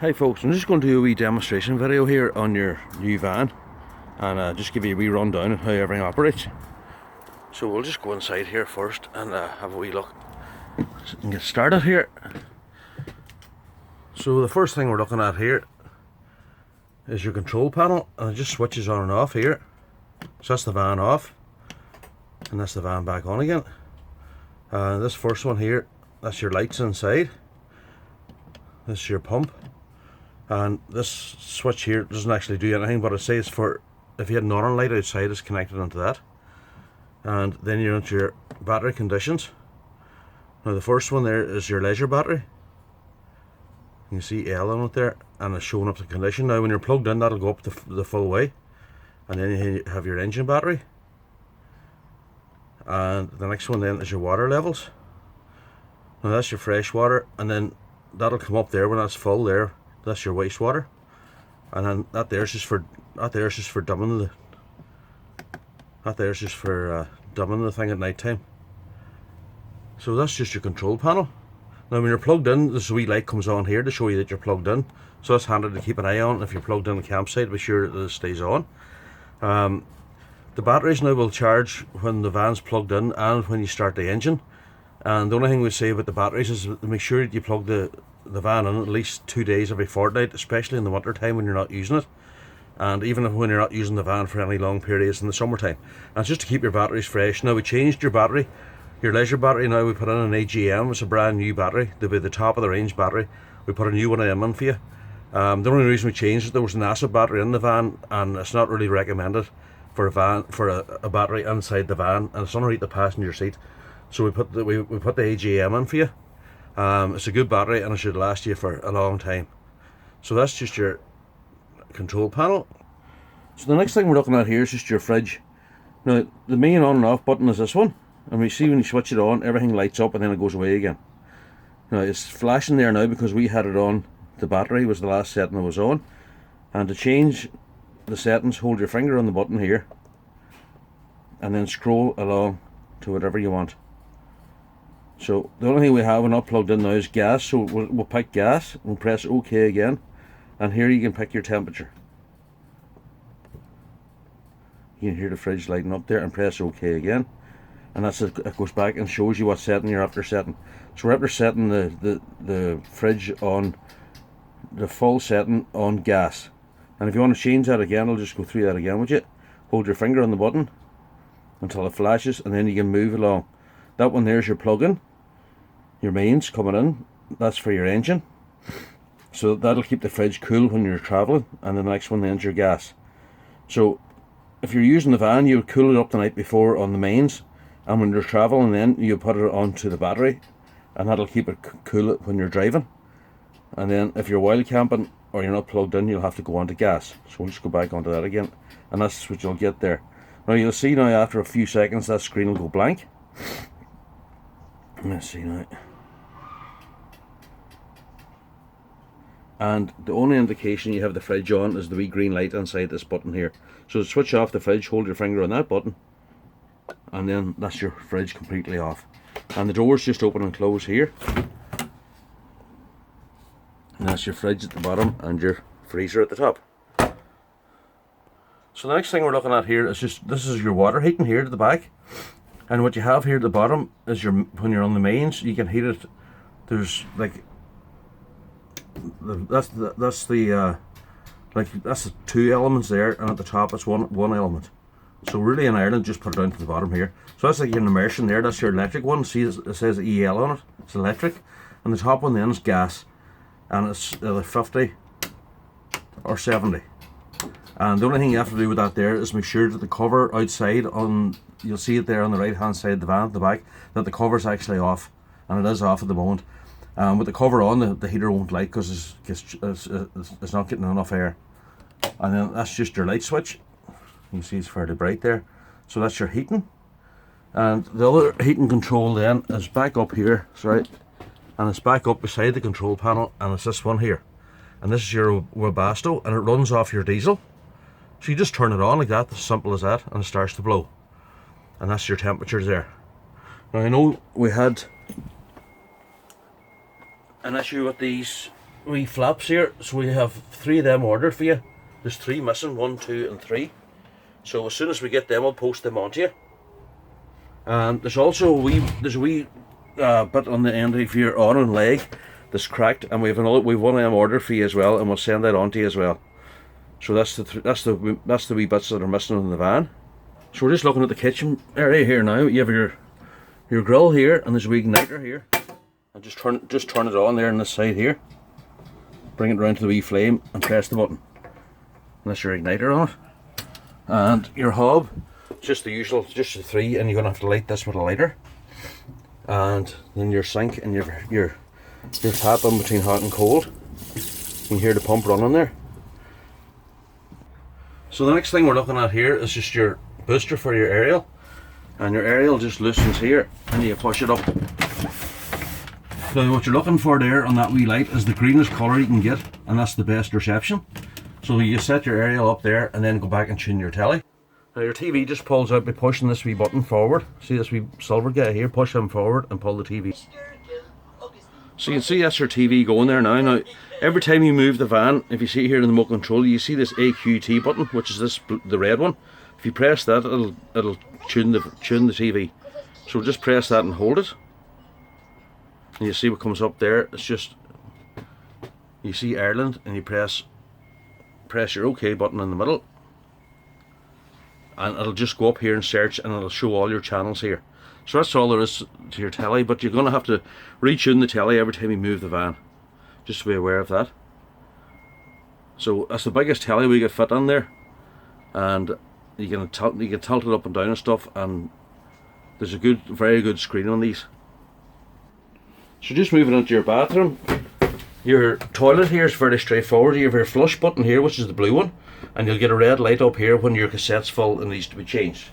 Hi folks, I'm just going to do a wee demonstration video here on your new van and just give you a wee rundown on how everything operates. So we'll just go inside here first and have a wee look and get started here. So the first thing we're looking at here is your control panel, and it just switches on and off here. So that's the van off and that's the van back on again. This first one here, that's your lights inside. This is your pump. And this switch here doesn't actually do anything, but it says for if you had an on light outside, it's connected onto that. And then you're into your battery conditions. Now the first one there is your leisure battery. You can see L on it there, and it's showing up the condition. Now when you're plugged in, that'll go up the full way. And then you have your engine battery. And the next one then is your water levels. Now that's your fresh water, and then that'll come up there when that's full there. That's your wastewater, and then that there's just for dumbing the thing at night time. So that's just your control panel. Now when you're plugged in, this wee light comes on here to show you that you're plugged in. So that's handy to keep an eye on. If you're plugged in the campsite, be sure that it stays on. The batteries now will charge when the van's plugged in and when you start the engine. And the only thing we say about the batteries is make sure that you plug the van in at least 2 days every fortnight, especially in the winter time when you're not using it, and even when you're not using the van for any long periods in the summertime. And it's just to keep your batteries fresh. Now we changed your battery, your leisure battery. Now we put in an AGM. It's a brand new battery. They'll be the top of the range battery. We put a new one of them in for you. The only reason we changed it, there was an acid battery in the van, and it's not really recommended for a battery inside the van, and it's underneath the passenger seat. So we put the AGM in for you. It's a good battery and it should last you for a long time. So that's just your control panel. So the next thing we're looking at here is just your fridge. Now the main on and off button is this one, and we see when you switch it on, everything lights up and then it goes away again. Now it's flashing there now because we had it on. The battery was the last setting that was on, and to change the settings, hold your finger on the button here and then scroll along to whatever you want. So the only thing we have not plugged in now is gas, so we'll pick gas. We'll press OK again, and here you can pick your temperature. You can hear the fridge lighting up there, and press OK again, and that's it. It goes back and shows you what setting you're after setting. So we're after setting the fridge on the full setting on gas, and if you want to change that again, I'll just go through that again with you. Hold your finger on the button until it flashes, and then you can move along. That one there's your plug-in, your mains coming in. That's for your engine, so that'll keep the fridge cool when you're traveling. And the next one then's your gas. So if you're using the van, you would cool it up the night before on the mains, and when you're traveling then you put it onto the battery, and that'll keep it cool when you're driving. And then if you're wild camping or you're not plugged in, you'll have to go onto gas. So we'll just go back onto that again, and that's what you'll get there. Now you'll see now after a few seconds that screen will go blank. Let's see now. And the only indication you have the fridge on is the wee green light inside this button here. So to switch off the fridge, hold your finger on that button, and then that's your fridge completely off. And the doors just open and close here. And that's your fridge at the bottom and your freezer at the top. So the next thing we're looking at here is this is your water heating here to the back. And what you have here at the bottom is when you're on the mains, you can heat it. There's like that's the two elements there, and at the top it's one element. So really in Ireland, just put it down to the bottom here. So that's like your immersion there. That's your electric one. See, it says EL on it. It's electric, and the top one then is gas, and it's either 50 or 70. And the only thing you have to do with that there is make sure that the cover outside you'll see it there on the right hand side of the van at the back, that the cover's actually off, and it is off at the moment. With the cover on, the heater won't light because it's not getting enough air. And then that's just your light switch. You can see it's fairly bright there. So that's your heating. And the other heating control then is back up here, sorry, and it's back up beside the control panel, and it's this one here. And this is your Webasto, and it runs off your diesel. So you just turn it on like that, as simple as that, and it starts to blow. And that's your temperatures there. Now I know we had an issue with wee flaps here, so we have 3 of them ordered for you. There's 3 missing, 1, 2 and 3. So as soon as we get them, I'll post them onto you. And there's also a wee bit on the end of your arm and leg that's cracked, and we've one of them ordered for you as well, and we'll send that on to you as well. So that's the wee bits that are missing in the van. So we're just looking at the kitchen area here now. You have your grill here, and there's a wee igniter here. And just turn it on there on this side here. Bring it round to the wee flame and press the button. And that's your igniter on it. And your hob, just the usual, just the 3, and you're gonna have to light this with a lighter. And then your sink and your tap in between hot and cold. You can hear the pump running there. So the next thing we're looking at here is just your booster for your aerial, and your aerial just loosens here and you push it up. So what you're looking for there on that wee light is the greenest colour you can get, and that's the best reception. So you set your aerial up there and then go back and tune your telly. Now your TV just pulls out by pushing this wee button forward. See this wee silver guy here? Push him forward and pull the TV. So you can see that's your TV going there now. Now every time you move the van, if you see here in the remote control, you see this AQT button, which is the red one. If you press that, it'll tune the TV. So just press that and hold it. And you see what comes up there. It's just, you see Ireland, and you press your OK button in the middle, and it'll just go up here and search, and it'll show all your channels here. So that's all there is to your telly, but you're going to have to retune the telly every time you move the van, just to be aware of that. So that's the biggest telly we get fit on there, and you can tilt it up and down and stuff, and there's a very good screen on these. So just moving into your bathroom, your toilet here is very straightforward. You have your flush button here, which is the blue one, and you'll get a red light up here when your cassette's full and needs to be changed.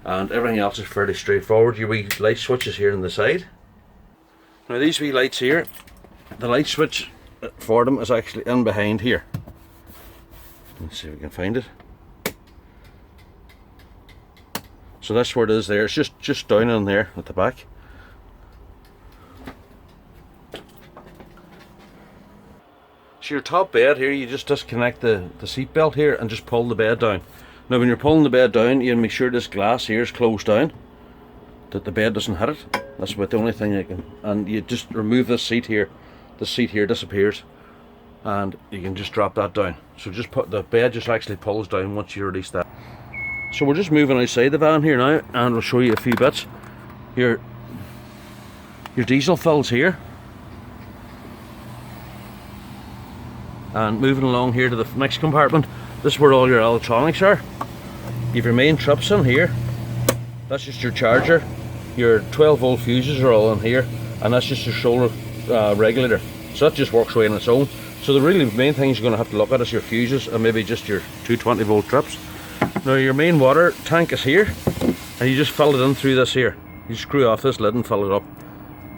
And everything else is fairly straightforward. Your wee light switches here on the side. Now these wee lights here, the light switch for them is actually in behind here. Let's see if we can find it. So that's where it is there. It's just down in there at the back. So your top bed here, you just disconnect the seat belt here and just pull the bed down. Now when you're pulling the bed down, you make sure this glass here is closed down, that the bed doesn't hit it. That's about the only thing you can. And you just remove this seat here. The seat here disappears, and you can just drop that down. So just put the bed just actually pulls down once you release that. So we're just moving outside the van here now, and we'll show you a few bits. Your diesel fills here. And moving along here to the next compartment, this is where all your electronics are. You have your main trips in here. That's just your charger. Your 12 volt fuses are all in here, and that's just your shoulder regulator. So that just works away on its own. So the really main things you're going to have to look at is your fuses and maybe just your 220 volt trips. Now your main water tank is here, and you just fill it in through this here. You screw off this lid and fill it up.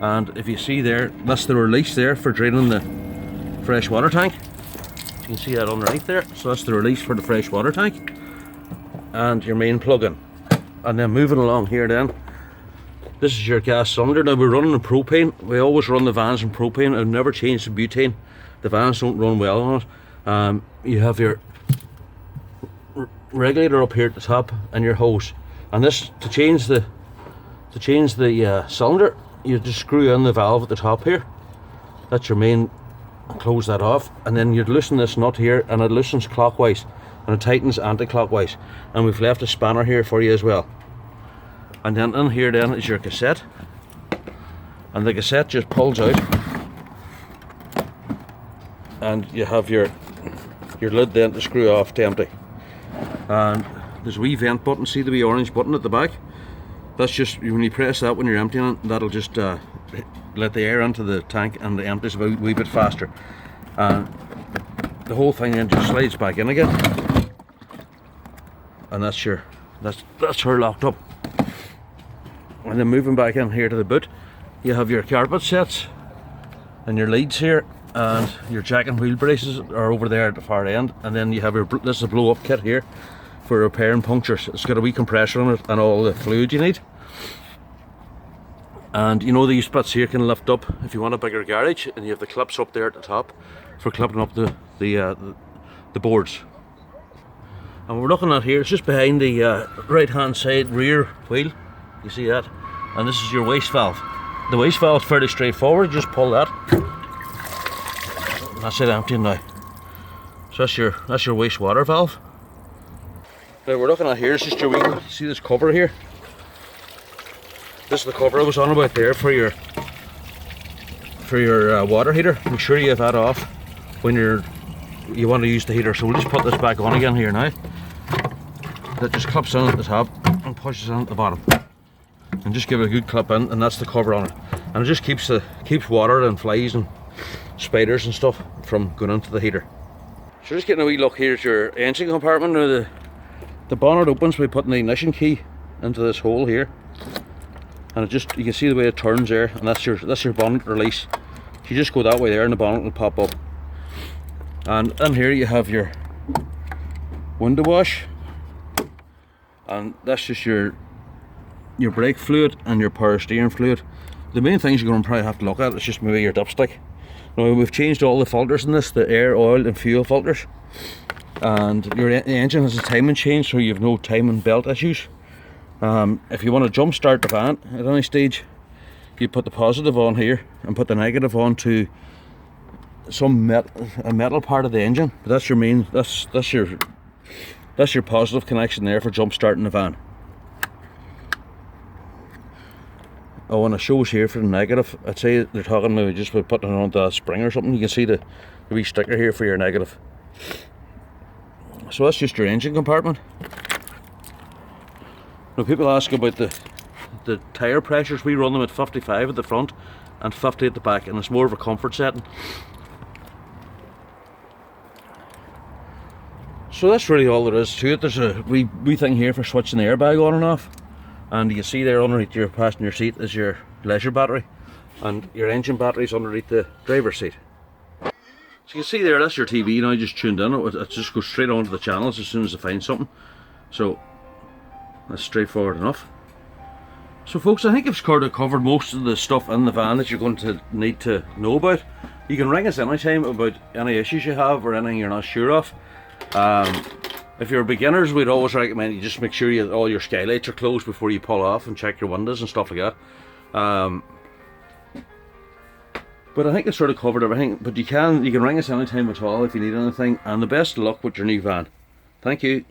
And if you see there, that's the release there for draining the fresh water tank. You can see that underneath there. So that's the release for the fresh water tank, and your main plug-in. And then moving along here then, this is your gas cylinder. Now we're running on propane. We always run the vans on propane. I've never changed to butane. The vans don't run well on it. You have your regulator up here at the top and your hose. And this, to change the cylinder, you just screw in the valve at the top here. That's your main. Close that off, and then you'd loosen this nut here, and it loosens clockwise and it tightens anti-clockwise. And we've left a spanner here for you as well. And then in here then is your cassette, and the cassette just pulls out, and you have your lid then to screw off to empty. And there's a wee vent button. See the wee orange button at the back? That's just when you press that when you're emptying it, that'll just let the air into the tank, and it empties a wee bit faster. And the whole thing then just slides back in again, and that's her locked up. And then moving back in here to the boot, you have your carpet sets and your leads here, and your jack and wheel braces are over there at the far end. And then you have this is a blow up kit here for repairing punctures. It's got a wee compressor on it and all the fluid you need. And you know these splits here can lift up if you want a bigger garage, and you have the clips up there at the top for clipping up the boards. And we're looking at here, it's just behind the right hand side rear wheel, you see that, and this is your waste valve. The waste valve is fairly straightforward, you just pull that, that's it emptying now. So that's your waste water valve. Now we're looking at here, it's just your wheel, you see this cover here? This is the cover I was on about there for your water heater. Make sure you have that off when you want to use the heater. So we'll just put this back on again here now. That just clips in at the top and pushes in at the bottom. And just give it a good clip in, and that's the cover on it. And it just keeps water and flies and spiders and stuff from going into the heater. So just getting a wee look here at your engine compartment. Now the bonnet opens by putting the ignition key into this hole here. And you can see the way it turns there, and that's your bonnet release. So you just go that way there and the bonnet will pop up. And in here you have your window wash, and that's just your brake fluid and your power steering fluid. The main things you're going to probably have to look at is just maybe your dipstick. Now we've changed all the filters in this, the air, oil and fuel filters, and the engine has a timing chain, so you have no timing belt issues. If you want to jump start the van at any stage, you put the positive on here and put the negative on to a metal part of the engine. But that's your main, that's your positive connection there for jump starting the van. Oh, and it shows here for the negative. I'd say they're talking maybe just by putting it onto a spring or something. You can see the wee sticker here for your negative. So that's just your engine compartment. Now people ask about the tyre pressures. We run them at 55 at the front and 50 at the back, and it's more of a comfort setting. So that's really all there is to it. There's a wee thing here for switching the airbag on and off, and you see there underneath your passenger seat is your leisure battery, and your engine battery is underneath the driver's seat. So you can see there, that's your TV now, just tuned in. It just goes straight onto the channels as soon as I find something. So that's straightforward enough. So folks, I think I've covered most of the stuff in the van that you're going to need to know about. You can ring us anytime about any issues you have or anything you're not sure of. If you're beginners, we'd always recommend you just make sure all your skylights are closed before you pull off, and check your windows and stuff like that. But I think it's sort of covered everything. But you can ring us anytime at all if you need anything, and the best of luck with your new van. Thank you.